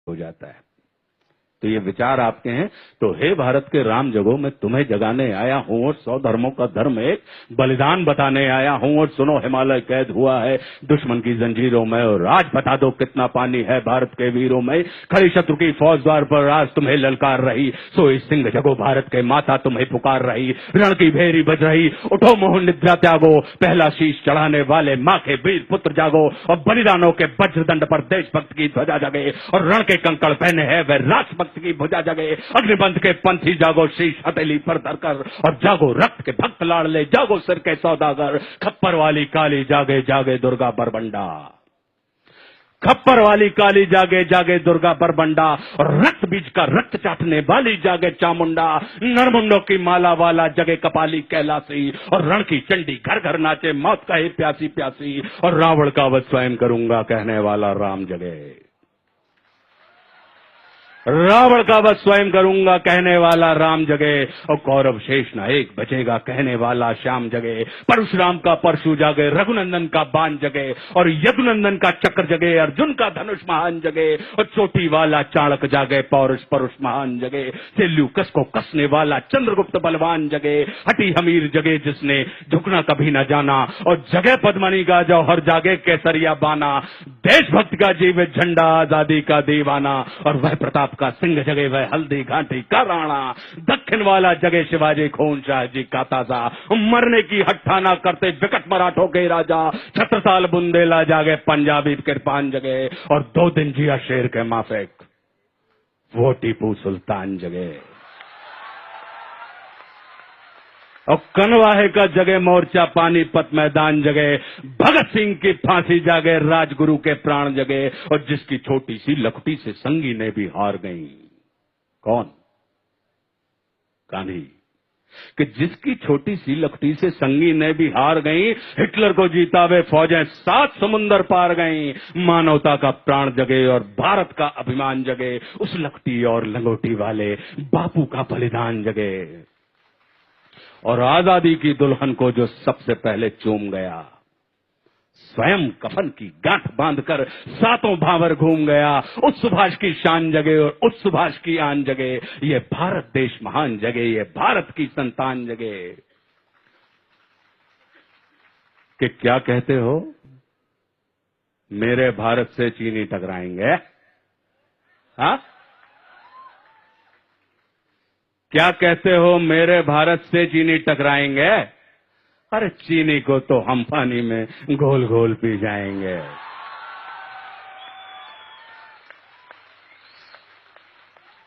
हो जाता है। तो ये विचार आपके हैं। तो हे भारत के राम जगो, मैं तुम्हें जगाने आया हूं और 100 धर्मों का धर्म एक बलिदान बताने आया हूं। और सुनो, हिमालय कैद हुआ है दुश्मन की जंजीरों में, और आज बता दो कितना पानी है भारत के वीरों में। खड़ी शत्रु की फौज द्वार पर आज तुम्हें ललकार रही, सोई सिंह जगो भारत के माता तुम्हें पुकार रही। रण की भेरी बज रही, उठो मोह निद्रा त्यागो, पहला शीश चढ़ाने वाले माँ के वीर पुत्र जागो। और बलिदानों के वज्रदंड पर देशभक्त की ध्वजा जगे, और रण के कंकड़ पहने है वह राष्ट्रभक्त की भुजा जगे। अग्निबंध के पंथी जागो, शीश हथेली पर धरकर, और जागो रक्त के भक्त लाडले, जागो सिर के सौदागर। खप्पर वाली काली जागे जागे दुर्गा बरबंडा, खप्पर वाली काली जागे जागे दुर्गा बरबंडा। और रक्त बीज का रक्त चाटने वाली जागे चामुंडा। नरमुंडों की माला वाला जगे कपाली कैलासी, और रण की चंडी घर घर नाचे मौत कहे प्यासी प्यासी। और रावण का वध स्वयं करूंगा कहने वाला राम जगे, रावण का वध स्वयं करूंगा कहने वाला राम जगे। और कौरव शेष नायक बचेगा कहने वाला श्याम जगे। परशुराम का परशु जागे, रघुनंदन का बाण जगे, और यदुनंदन का चक्र जगे, अर्जुन का धनुष महान जगे। और चोटी वाला चाणक जागे, पौरुष परुष महान जगे। सेल्यूकस को कसने वाला चंद्रगुप्त बलवान जगे। हटी हमीर जगे जिसने झुकना कभी न जाना, और जगे पद्मनी का जौहर जागे केसरिया बाना। देशभक्त का जीवित झंडा, आजादी का दीवाना। और वह प्रताप का सिंह जगे, वह हल्दी घाटी का राणा। दक्षिण वाला जगे शिवाजी खून शाह जी का ताजा, मरने की हट्ठाना करते विकट मराठों के राजा। छत्रसाल बुंदेला जागे, पंजाबी कृपान जगे। और 2 दिन जिया शेर के माफिक, वो टीपू सुल्तान जगे। और कनवाहे का जगे मोर्चा, पानीपत मैदान जगे। भगत सिंह की फांसी जागे, राजगुरु के प्राण जगे। और जिसकी छोटी सी लखटी से संगी ने भी हार गई, कौन? गांधी। कि जिसकी छोटी सी लखटी से संगी ने भी हार गई, हिटलर को जीता वे फौजें 7 समुंदर पार गई। मानवता का प्राण जगे और भारत का अभिमान जगे। उस लखटी और लंगोटी वाले बापू का बलिदान जगे। और आजादी की दुल्हन को जो सबसे पहले चूम गया, स्वयं कफन की गांठ बांधकर 7 भावर घूम गया। उस सुभाष की शान जगे और उस सुभाष की आन जगे। ये भारत देश महान जगे, ये भारत की संतान जगे। कि क्या कहते हो, मेरे भारत से चीनी टकराएंगे? हाँ, क्या कहते हो, मेरे भारत से चीनी टकराएंगे? अरे चीनी को तो हम पानी में घोल घोल पी जाएंगे।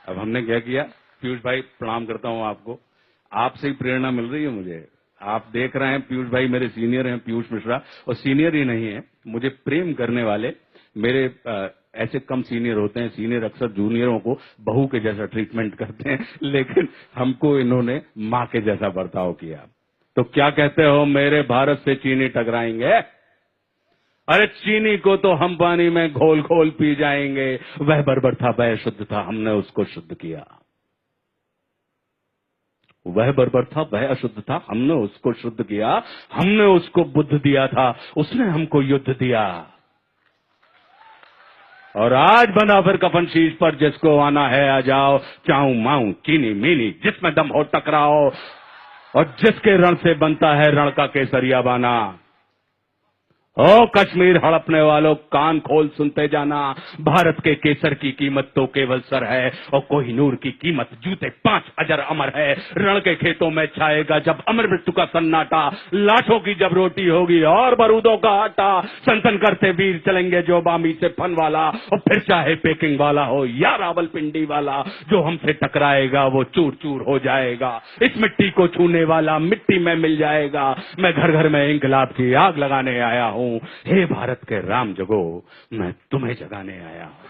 अब हमने क्या किया? पीयूष भाई प्रणाम करता हूं आपको, आपसे ही प्रेरणा मिल रही है मुझे। आप देख रहे हैं पीयूष भाई मेरे सीनियर हैं, पीयूष मिश्रा, और सीनियर ही नहीं है, मुझे प्रेम करने वाले मेरे ऐसे कम सीनियर होते हैं। सीनियर अक्सर जूनियरों को बहू के जैसा ट्रीटमेंट करते हैं, लेकिन हमको इन्होंने मां के जैसा बर्ताव किया। तो क्या कहते हो, मेरे भारत से चीनी टकराएंगे? अरे चीनी को तो हम पानी में घोल घोल पी जाएंगे। वह बर्बर था, वह शुद्ध था, हमने उसको शुद्ध किया। वह बर्बर था, वह अशुद्ध था, हमने उसको शुद्ध किया। हमने उसको बुद्ध दिया था, उसने हमको युद्ध दिया। और आज बंधा फिर कफन शीश पर, जिसको आना है आ जाओ। चाऊ माऊ चीनी मीनी, जिसमें दम हो टकराओ। और जिसके रण से बनता है रण का केसरिया बाना। ओ कश्मीर हड़पने वालों, कान खोल सुनते जाना। भारत के केसर की कीमत तो केवल सर है, और कोहिनूर की कीमत जूते 5 अजर अमर है। रण के खेतों में छाएगा जब अमर मृत्यु का सन्नाटा। लाशों की जब रोटी होगी और बारूदों का आटा। सनसन करते वीर चलेंगे जो बामी से फन वाला। और फिर चाहे पेकिंग वाला हो या रावलपिंडी वाला, जो हमसे टकराएगा वो चूर चूर हो जाएगा। इस मिट्टी को छूने वाला मिट्टी में मिल जाएगा। मैं घर घर में इंकलाब की आग लगाने आया हूं। हे भारत के राम जगो, मैं तुम्हें जगाने आया हूं।